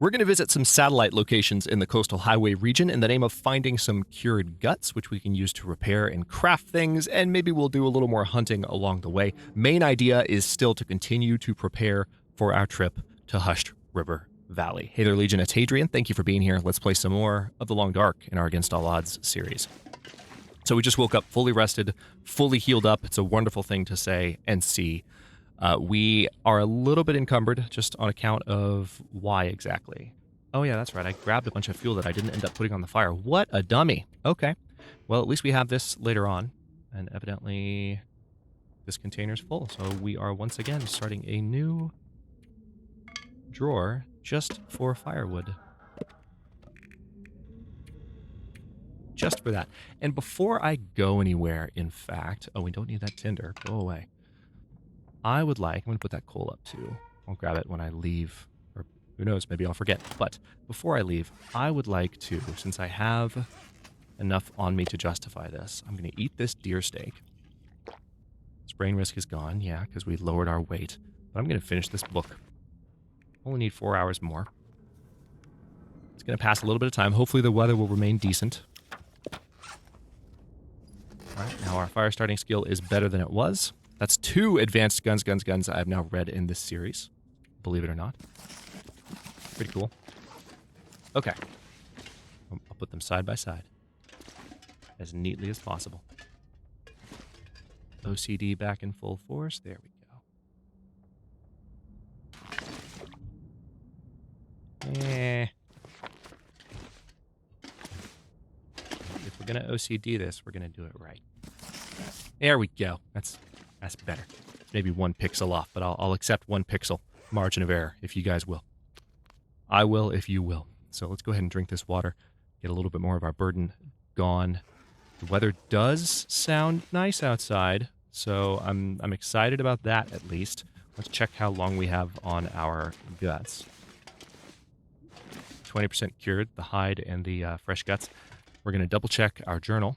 We're going to visit some satellite locations in the coastal highway region in the name of finding some cured guts, which we can use to repair and craft things, and maybe we'll do a little more hunting along the way. Main idea is still to continue to prepare for our trip to Hushed River Valley. Hey there, Legion, it's Hadrian. Thank you for being here. Let's play some more of The Long Dark in our Against All Odds series. So we just woke up fully rested, fully healed up. It's a wonderful thing to say and see. We are a little bit encumbered just on account of why exactly. Oh yeah, that's right. I grabbed a bunch of fuel that I didn't end up putting on the fire. What a dummy. Okay. Well, at least we have this later on. And evidently this container's full. So we are once again starting a new drawer just for firewood. Just for that. And before I go anywhere, in fact... Oh, we don't need that tinder. Go away. I would like... I'm going to put that coal up, too. I'll grab it when I leave. Or who knows, maybe I'll forget. But before I leave, I would like to, since I have enough on me to justify this, I'm going to eat this deer steak. Sprain risk is gone, yeah, because we lowered our weight. But I'm going to finish this book. Only need 4 hours more. It's going to pass a little bit of time. Hopefully the weather will remain decent. Alright, now our fire starting skill is better than it was. That's 2 advanced guns I've now read in this series. Believe it or not. Pretty cool. Okay. I'll put them side by side. As neatly as possible. OCD back in full force. There we go. If we're going to OCD this, we're going to do it right. There we go. That's better. It's maybe 1 pixel off, but I'll accept 1 pixel margin of error if you guys will. I will if you will. So let's go ahead and drink this water. Get a little bit more of our burden gone. The weather does sound nice outside, so I'm excited about that at least. Let's check how long we have on our guts. 20% cured, the hide and the fresh guts. We're going to double check our journal.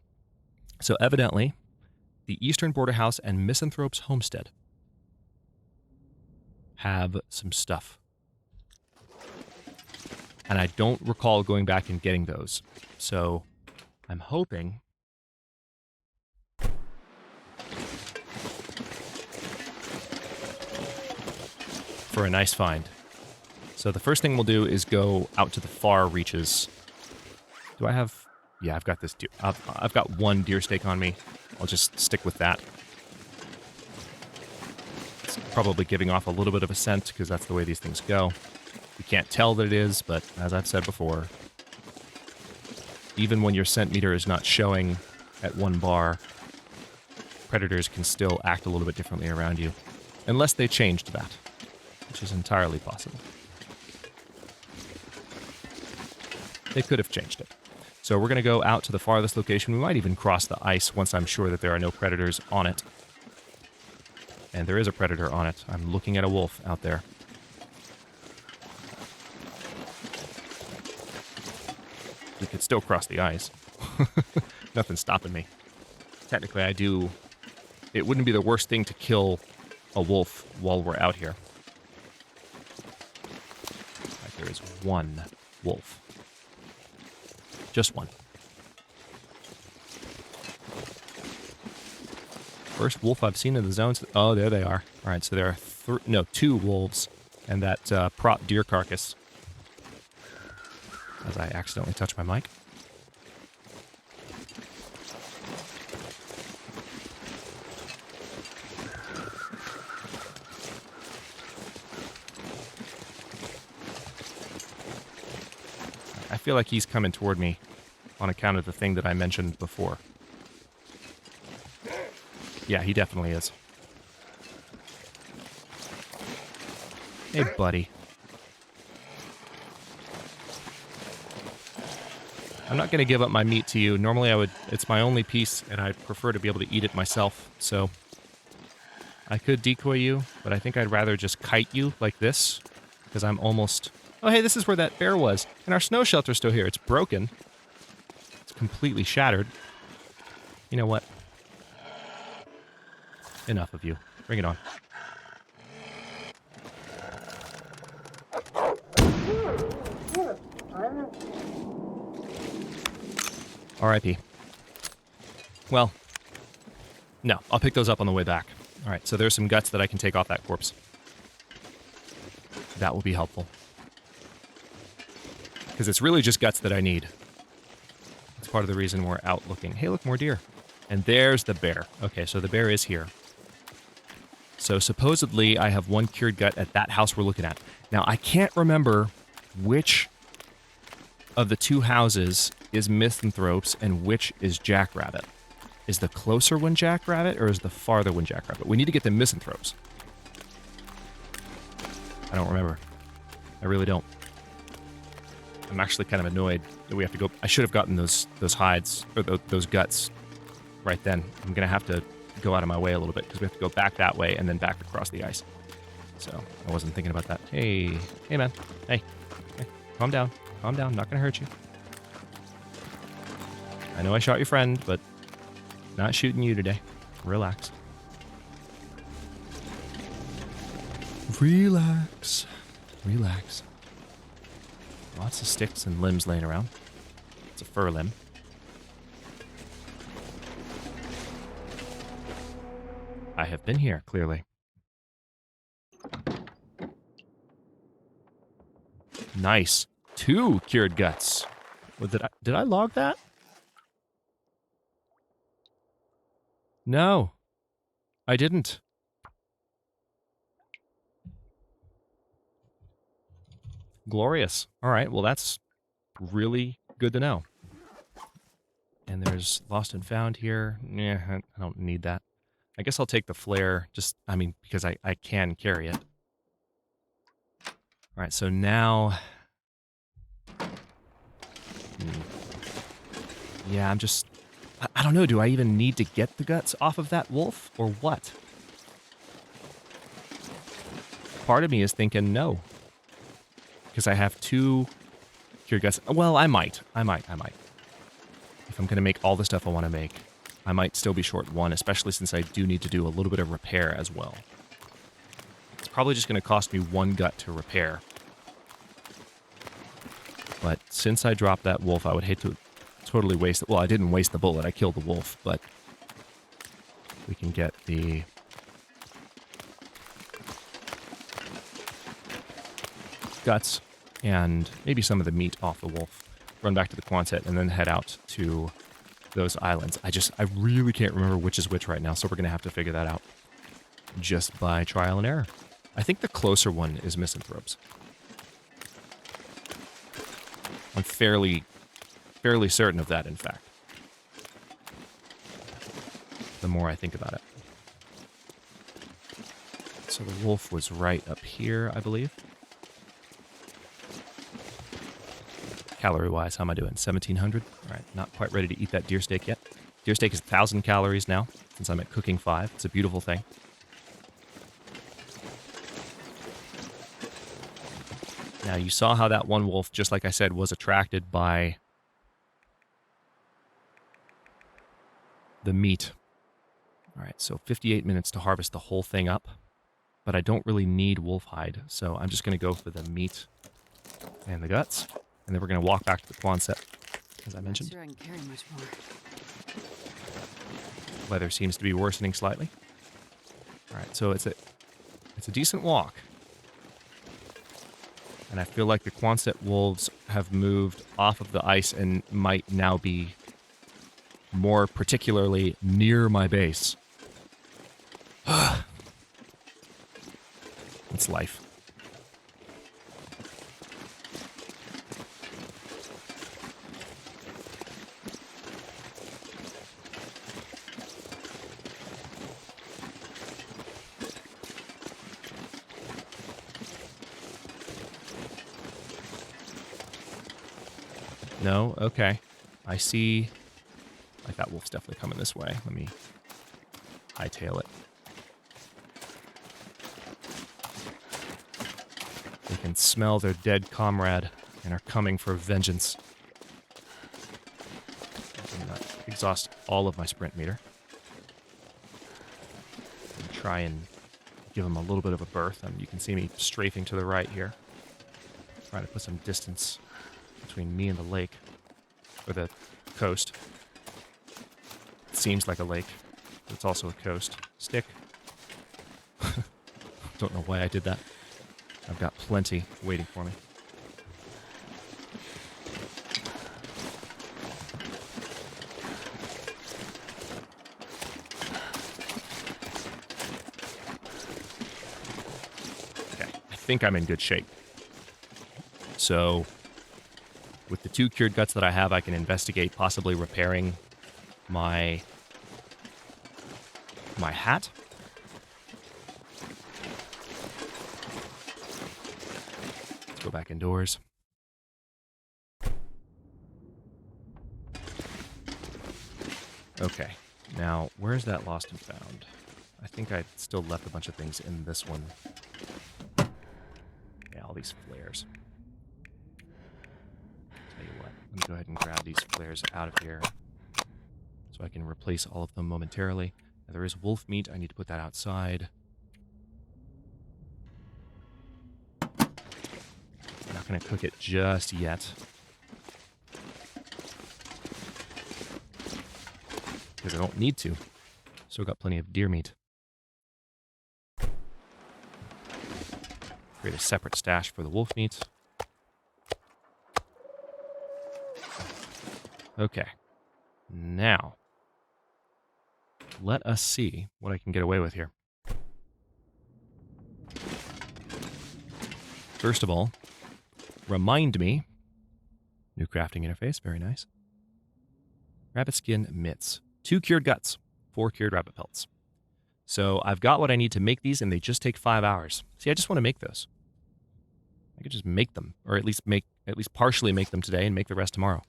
So evidently, the Eastern Border House and Misanthrope's homestead have some stuff. And I don't recall going back and getting those. So I'm hoping for a nice find. So the first thing we'll do is go out to the far reaches. Do I have... Yeah, I've got this deer. I've got 1 deer steak on me. I'll just stick with that. It's probably giving off a little bit of a scent because that's the way these things go. You can't tell that it is, but as I've said before, even when your scent meter is not showing at 1 bar, predators can still act a little bit differently around you. Unless they changed that, which is entirely possible. They could have changed it. So we're going to go out to the farthest location. We might even cross the ice once I'm sure that there are no predators on it. And there is a predator on it. I'm looking at a wolf out there. We could still cross the ice. Nothing's stopping me. Technically, I do... It wouldn't be the worst thing to kill a wolf while we're out here. Like there is 1 wolf. Just 1. First wolf I've seen in the zones. Oh, there they are. All right, so there are 2 wolves and that prop deer carcass. As I accidentally touched my mic. I feel like he's coming toward me on account of the thing that I mentioned before. Yeah, he definitely is. Hey, buddy. I'm not going to give up my meat to you. Normally I would. It's my only piece, and I prefer to be able to eat it myself, so... I could decoy you, but I think I'd rather just kite you like this, because I'm almost... Oh, hey, this is where that bear was. And our snow shelter's still here. It's broken. It's completely shattered. You know what? Enough of you. Bring it on. R.I.P. Well, no, I'll pick those up on the way back. All right, so there's some guts that I can take off that corpse. That will be helpful. Because it's really just guts that I need. That's part of the reason we're out looking. Hey, look, more deer. And there's the bear. Okay, so the bear is here. So supposedly I have one cured gut at that house we're looking at. Now, I can't remember which of the two houses is Misanthropes and which is Jackrabbit. Is the closer one Jackrabbit or is the farther one Jackrabbit? We need to get the Misanthropes. I don't remember. I really don't. I'm actually kind of annoyed that we have to go. I should have gotten those hides, or those guts right then. I'm going to have to go out of my way a little bit because we have to go back that way and then back across the ice. So I wasn't thinking about that. Hey man. Hey. Calm down. Calm down. I'm not going to hurt you. I know I shot your friend, but not shooting you today. Relax. Relax. Relax. Lots of sticks and limbs laying around. It's a fir limb. I have been here, clearly. Nice. 2 cured guts. Well, did I log that? No. I didn't. Glorious. All right, well, that's really good to know. And there's lost and found here. Yeah, I don't need that. I guess I'll take the flare, because I can carry it. All right, so now... Yeah, I don't know, do I even need to get the guts off of that wolf, or what? Part of me is thinking no. Because I have 2 cured guts. Well, I might. If I'm going to make all the stuff I want to make, I might still be short 1, especially since I do need to do a little bit of repair as well. It's probably just going to cost me 1 gut to repair. But since I dropped that wolf, I would hate to totally waste it. Well, I didn't waste the bullet. I killed the wolf, but we can get the... guts and maybe some of the meat off the wolf, run back to the Quonset, and then head out to those islands. I really can't remember which is which right now, so we're going to have to figure that out just by trial and error. I think the closer one is Misanthropes. I'm fairly certain of that, in fact. The more I think about it. So the wolf was right up here, I believe. Calorie-wise, how am I doing? 1,700? All right, not quite ready to eat that deer steak yet. Deer steak is 1,000 calories now, since I'm at cooking 5. It's a beautiful thing. Now, you saw how that one wolf, just like I said, was attracted by the meat. All right, so 58 minutes to harvest the whole thing up, but I don't really need wolf hide, so I'm just going to go for the meat and the guts. And then we're going to walk back to the Quonset, as I mentioned. Not sure I can carry much more. Weather seems to be worsening slightly. All right, so it's a decent walk. And I feel like the Quonset wolves have moved off of the ice and might now be more particularly near my base. It's life. No? Okay. I see... Like, that wolf's definitely coming this way. Let me hightail it. They can smell their dead comrade and are coming for vengeance. I'm gonna exhaust all of my sprint meter. And try and give them a little bit of a berth. You can see me strafing to the right here. Trying to put some distance between me and the lake, or the coast. seems like a lake. It's also a coast. Stick. Don't know why I did that. I've got plenty waiting for me. Okay, I think I'm in good shape. So, with the 2 cured guts that I have, I can investigate possibly repairing my hat. Let's go back indoors. Okay, now where's that lost and found? I think I still left a bunch of things in this one. Yeah, all these flares. Tell you what, let me go ahead and grab these flares out of here so I can replace all of them momentarily. Now, there is wolf meat. I need to put that outside. I'm not going to cook it just yet, because I don't need to. Still got plenty of deer meat. Create a separate stash for the wolf meat. Okay. Now, let us see what I can get away with here. First of all, remind me. New crafting interface, very nice. Rabbitskin mitts. 2 cured guts, 4 cured rabbit pelts. So I've got what I need to make these, and they just take 5 hours. See, I just want to make those. I could just make them, or at least partially make them today and make the rest tomorrow.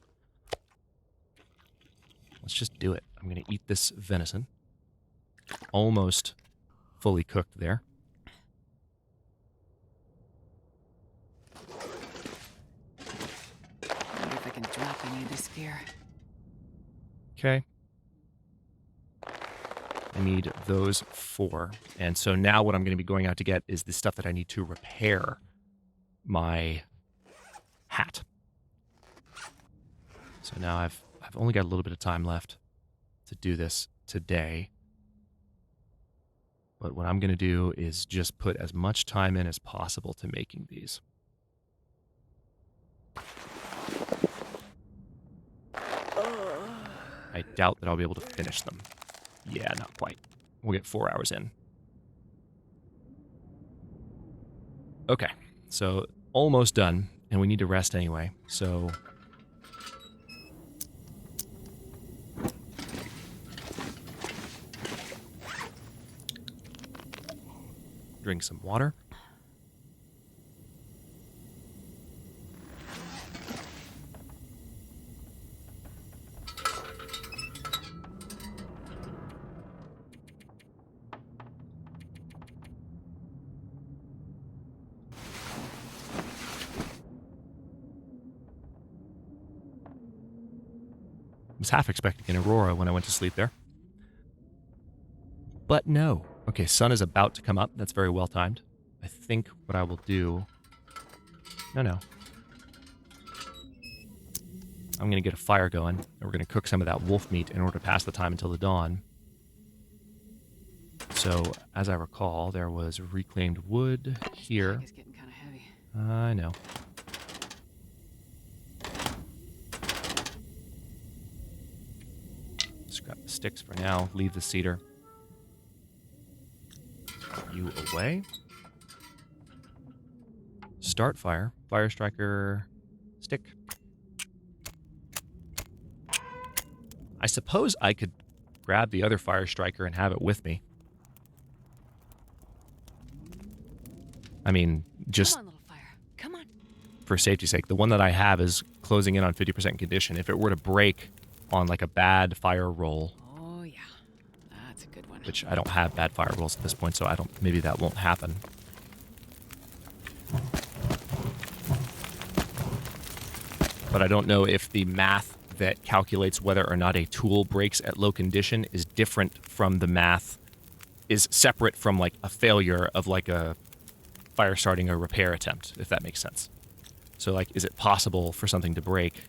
Let's just do it. I'm going to eat this venison. Almost fully cooked there. Wonder if I can drop any of this fear. Okay. I need those 4. And so now what I'm going to be going out to get is the stuff that I need to repair my hat. So now I've only got a little bit of time left to do this today. But what I'm going to do is just put as much time in as possible to making these. I doubt that I'll be able to finish them. Yeah, not quite. We'll get 4 hours in. Okay, so almost done, and we need to rest anyway, so... Drink some water. I was half expecting an aurora when I went to sleep there. But no. Okay, sun is about to come up. That's very well timed. I think what I will do... No. I'm going to get a fire going, and we're going to cook some of that wolf meat in order to pass the time until the dawn. So, as I recall, there was reclaimed wood here. It's getting kind of heavy. I know. Scrap the sticks for now. Leave the cedar. You away. Start fire. Fire striker. Stick. I suppose I could grab the other fire striker and have it with me. I mean, just... Come on, little fire. Come on. For safety's sake, the one that I have is closing in on 50% condition. If it were to break on like a bad fire roll... Oh, yeah. That's a good one. Which I don't have bad fire rolls at this point, so maybe that won't happen. But I don't know if the math that calculates whether or not a tool breaks at low condition is different from the math, is separate from like a failure of like a fire starting a repair attempt, if that makes sense. So like, is it possible for something to break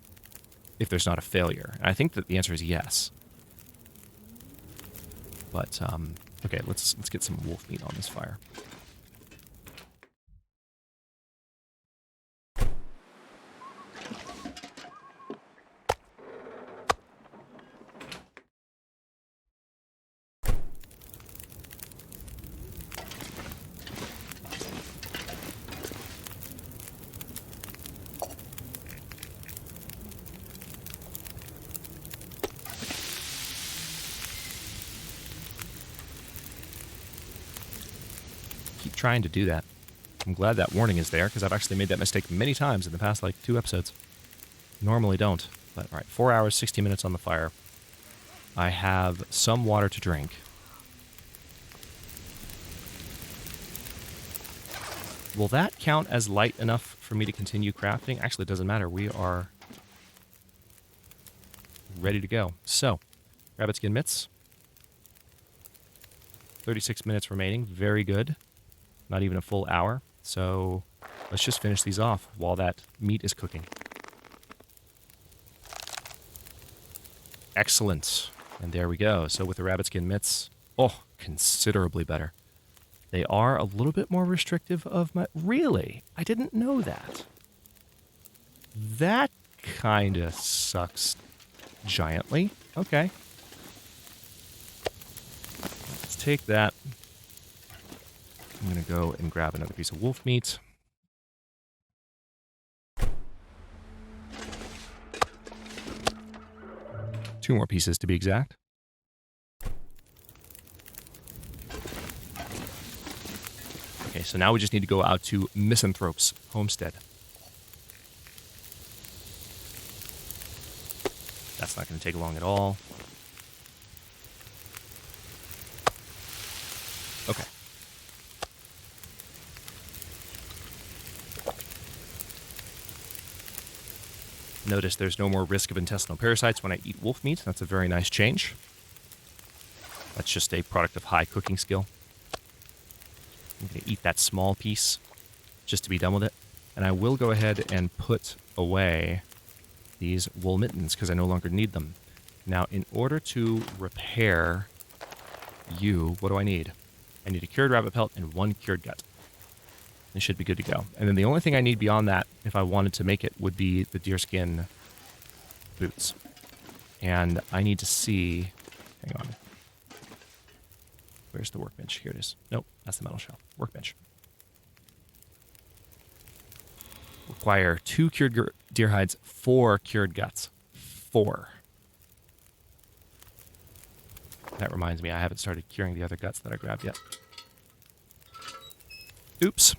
if there's not a failure? And I think that the answer is yes. But, okay, let's get some wolf meat on this fire. Trying to do that. I'm glad that warning is there because I've actually made that mistake many times in the past like 2 episodes. Normally don't. But all right, 4 hours, 60 minutes on the fire. I have some water to drink. Will that count as light enough for me to continue crafting? Actually, it doesn't matter. We are ready to go. So, rabbitskin mitts. 36 minutes remaining. Very good. Not even a full hour. So let's just finish these off while that meat is cooking. Excellent. And there we go. So with the rabbitskin mitts, oh, considerably better. They are a little bit more restrictive of my... Really? I didn't know that. That kind of sucks giantly. Okay. Let's take that. I'm going to go and grab another piece of wolf meat. Two more pieces to be exact. Okay, so now we just need to go out to Misanthrope's homestead. That's not going to take long at all. Okay. Notice there's no more risk of intestinal parasites when I eat wolf meat. That's a very nice change. That's just a product of high cooking skill. I'm going to eat that small piece just to be done with it. And I will go ahead and put away these wool mittens because I no longer need them. Now, in order to repair you, what do I need? I need a cured rabbit pelt and 1 cured gut. It should be good to go. And then the only thing I need beyond that, if I wanted to make it, would be the deerskin boots. And I need to see... Hang on. Where's the workbench? Here it is. Nope, that's the metal shell. Workbench. Require 2 cured deer hides, 4 cured guts. 4. That reminds me, I haven't started curing the other guts that I grabbed yet. Oops.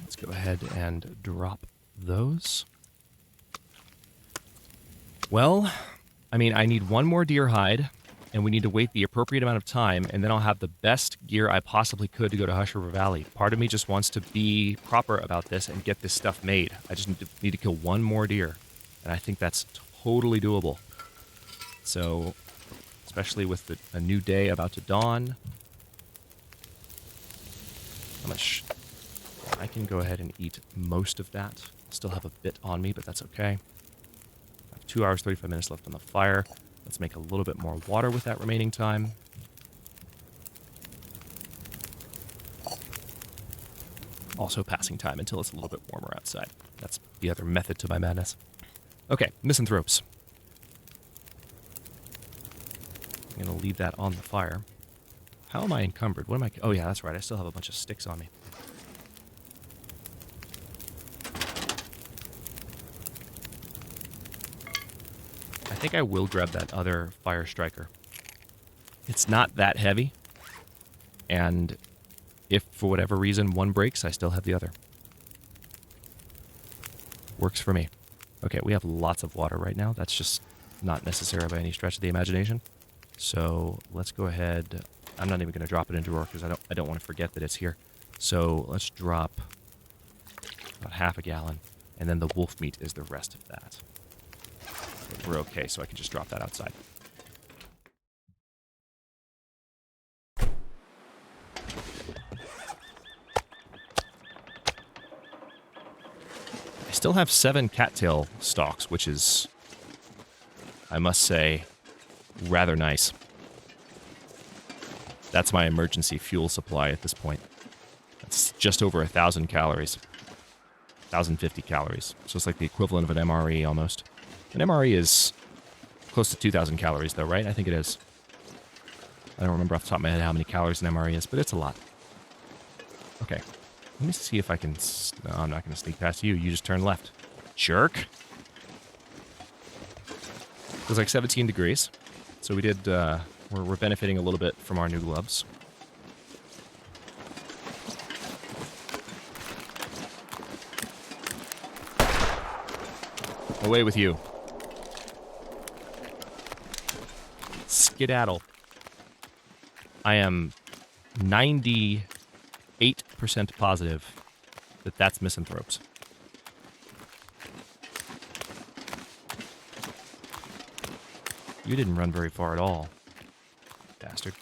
Let's go ahead and drop those. Well, I mean, I need 1 more deer hide, and we need to wait the appropriate amount of time, and then I'll have the best gear I possibly could to go to Hush River Valley. Part of me just wants to be proper about this and get this stuff made. I just need to kill 1 more deer, and I think that's totally doable. So, especially with a new day about to dawn. How much? I can go ahead and eat most of that. Still have a bit on me, but that's okay. I have 2 hours, 35 minutes left on the fire. Let's make a little bit more water with that remaining time. Also passing time until it's a little bit warmer outside. That's the other method to my madness. Okay, misanthropes. I'm going to leave that on the fire. How am I encumbered? What am I... Oh, yeah, that's right. I still have a bunch of sticks on me. I think I will grab that other fire striker. It's not that heavy. And if, for whatever reason, one breaks, I still have the other. Works for me. Okay, we have lots of water right now. That's just not necessary by any stretch of the imagination. So let's go ahead... I'm not even going to drop it into Roar because I don't want to forget that it's here. So let's drop about half a gallon, and then the wolf meat is the rest of that. So we're okay, so I can just drop that outside. I still have 7 cattail stalks, which is, I must say, rather nice. That's my emergency fuel supply at this point. It's just over 1,000 calories. 1,050 calories. So it's like the equivalent of an MRE almost. An MRE is close to 2,000 calories though, right? I think it is. I don't remember off the top of my head how many calories an MRE is, but it's a lot. Okay. Let me see if I can... No, I'm not going to sneak past you. You just turn left. Jerk. It was like 17 degrees. So we did... We're benefiting a little bit from our new gloves. Away with you. Skedaddle. I am 98% positive that that's Misanthropes. You didn't run very far at all, bastard.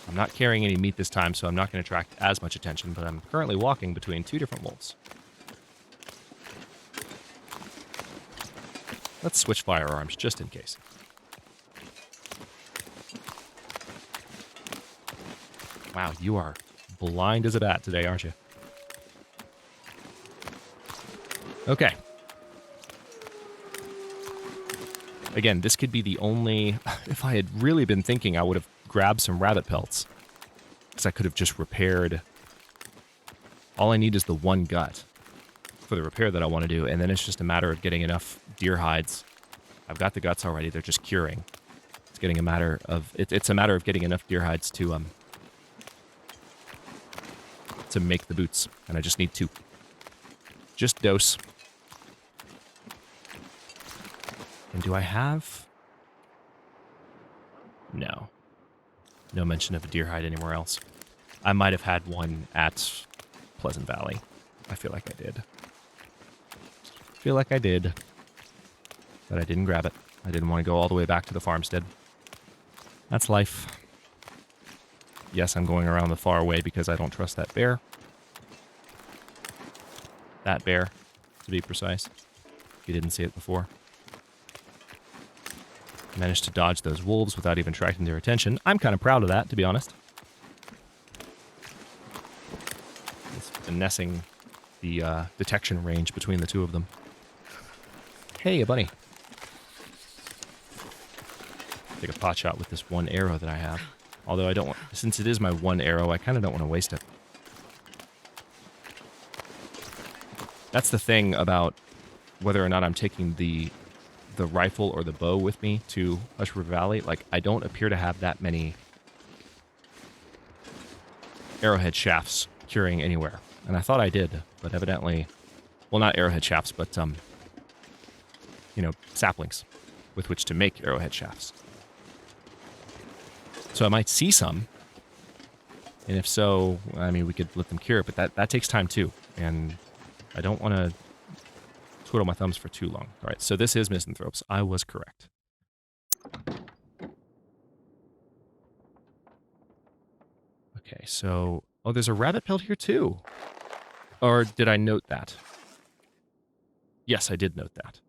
I'm not carrying any meat this time, so I'm not going to attract as much attention, but I'm currently walking between two different wolves. Let's switch firearms, just in case. Wow, you are blind as a bat today, aren't you? Okay. Again, this could be the only... If I had really been thinking, I would have grabbed some rabbit pelts. Because I could have just repaired... All I need is the one gut for the repair that I want to do, and then it's just a matter of getting enough deer hides. I've got the guts already, they're just curing. It's getting a matter of... It's a matter of getting enough deer hides to make the boots, and I just need 2. Just dose. And do I have... No. No mention of a deer hide anywhere else. I might have had one at Pleasant Valley. I feel like I did. But I didn't grab it. I didn't want to go all the way back to the farmstead. That's life. Yes, I'm going around the far way because I don't trust that bear. That bear, to be precise. If you didn't see it before. Managed to dodge those wolves without even attracting their attention. I'm kind of proud of that, to be honest. It's finessing the detection range between the two of them. Hey, a bunny. Take a pot shot with this one arrow that I have. Although I don't want... Since it is my one arrow, I kind of don't want to waste it. That's the thing about whether or not I'm taking the rifle or the bow with me to Hush River Valley. Like, I don't appear to have that many arrowhead shafts curing anywhere. And I thought I did, but evidently... Well, not arrowhead shafts, but, you know, saplings with which to make arrowhead shafts. So I might see some, and if so, I mean, we could let them cure, but that takes time too, and I don't want to twiddle my thumbs for too long. All right, so this is Misanthropes. I was correct. Okay, so... Oh, there's a rabbit pelt here too. Or did I note that? Yes, I did note that.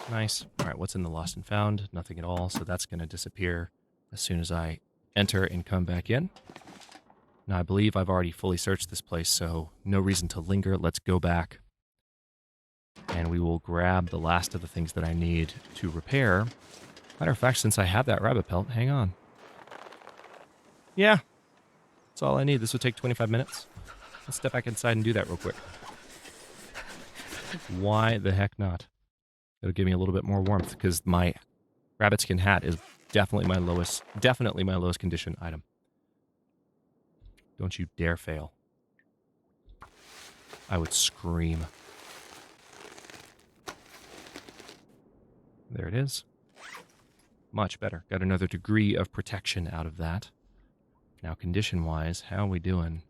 Nice. All right, what's in the lost and found? Nothing at all, so that's going to disappear as soon as I enter and come back in. Now, I believe I've already fully searched this place, so no reason to linger. Let's go back, and we will grab the last of the things that I need to repair. Matter of fact, since I have that rabbit pelt, hang on. Yeah, that's all I need. This will take 25 minutes. Let's step back inside and do that real quick. Why the heck not? It'll give me a little bit more warmth because my Rabbitskin hat is definitely my lowest condition item. Don't you dare fail. I would scream. There it is. Much better. Got another degree of protection out of that. Now, condition-wise, how are we doing?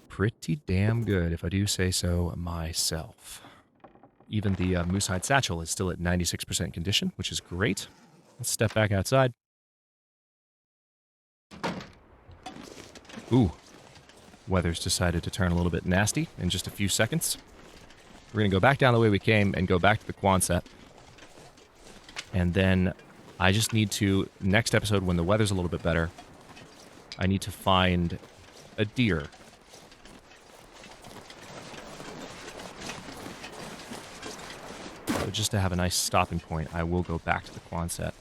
Pretty damn good, if I do say so myself. Even the moosehide satchel is still at 96% condition, which is great. Let's step back outside. Ooh. Weather's decided to turn a little bit nasty in just a few seconds. We're going to go back down the way we came and go back to the Quonset. And then I just need to, next episode when the weather's a little bit better, I need to find a deer. So just to have a nice stopping point, I will go back to the Quonset.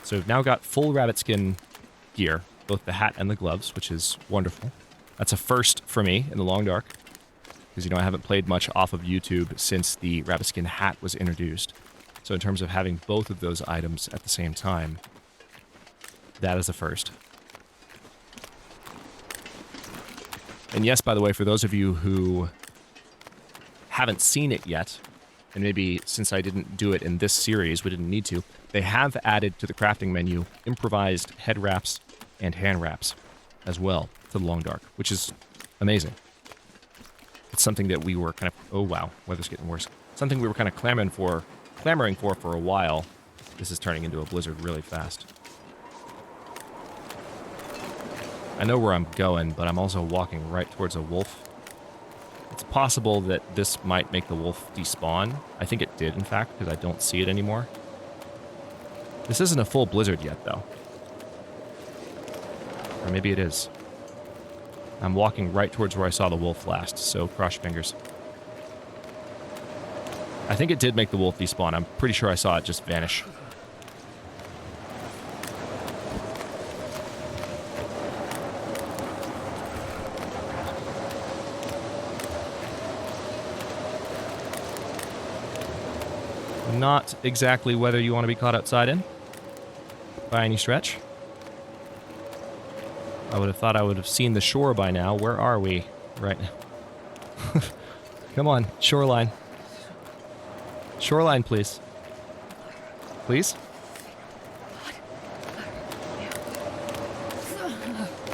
So we've now got full Rabbitskin gear, both the hat and the gloves, which is wonderful. That's a first for me in the long dark, because, you know, I haven't played much off of YouTube since the Rabbitskin hat was introduced. So in terms of having both of those items at the same time, that is a first. And yes, by the way, for those of you who haven't seen it yet, and maybe since I didn't do it in this series, we didn't need to, they have added to the crafting menu improvised head wraps and hand wraps as well to the long dark, which is amazing. It's something that we were kind of, oh wow, weather's getting worse. Something we were kind of clamoring for a while. This is turning into a blizzard really fast. I know where I'm going, but I'm also walking right towards a wolf. It's possible that this might make the wolf despawn. I think it did, in fact, because I don't see it anymore. This isn't a full blizzard yet, though. Or maybe it is. I'm walking right towards where I saw the wolf last, so cross your fingers. I think it did make the wolf despawn. I'm pretty sure I saw it just vanish. Not exactly weather you want to be caught outside in, by any stretch. I would have thought I would have seen the shore by now. Where are we? Right. Come on, shoreline. Shoreline, please. Please?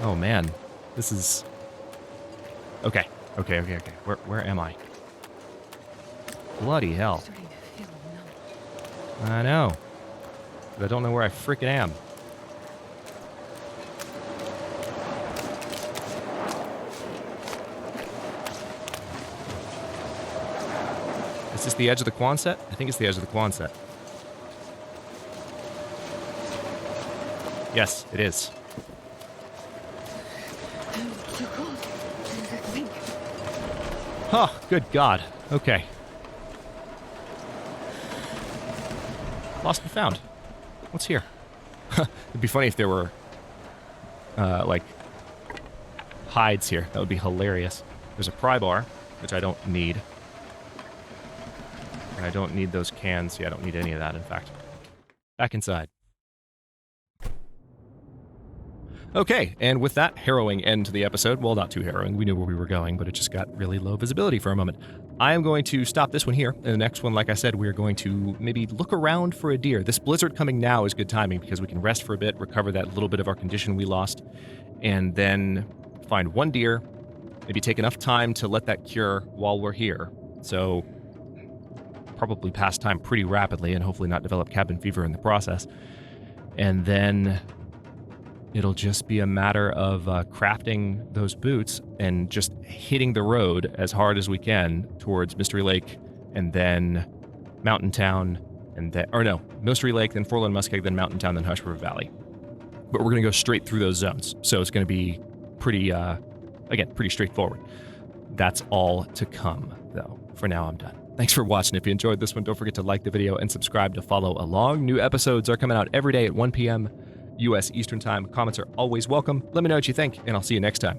Oh, man. This is... Okay. Okay. Where am I? Bloody hell. I know. But I don't know where I frickin' am. Is this the edge of the Quonset? I think it's the edge of the Quonset. Yes, it is. Oh, good God. Okay. Lost and found. What's here? It'd be funny if there were, like, hides here. That would be hilarious. There's a pry bar, which I don't need. And I don't need those cans. Yeah, I don't need any of that, in fact. Back inside. Okay, and with that harrowing end to the episode, well, not too harrowing, we knew where we were going, but it just got really low visibility for a moment. I am going to stop this one here, and the next one, like I said, we're going to maybe look around for a deer. This blizzard coming now is good timing, because we can rest for a bit, recover that little bit of our condition we lost, and then find one deer, maybe take enough time to let that cure while we're here. So, probably pass time pretty rapidly, and hopefully not develop cabin fever in the process. And then it'll just be a matter of crafting those boots and just hitting the road as hard as we can towards Mystery Lake and then Mountain Town and then, or no, Mystery Lake, then Forlorn Muskeg, then Mountain Town, then Hush River Valley. But we're going to go straight through those zones. So it's going to be pretty, again, pretty straightforward. That's all to come, though. For now, I'm done. Thanks for watching. If you enjoyed this one, don't forget to like the video and subscribe to follow along. New episodes are coming out every day at 1 p.m. U.S. Eastern Time. Comments are always welcome. Let me know what you think, and I'll see you next time.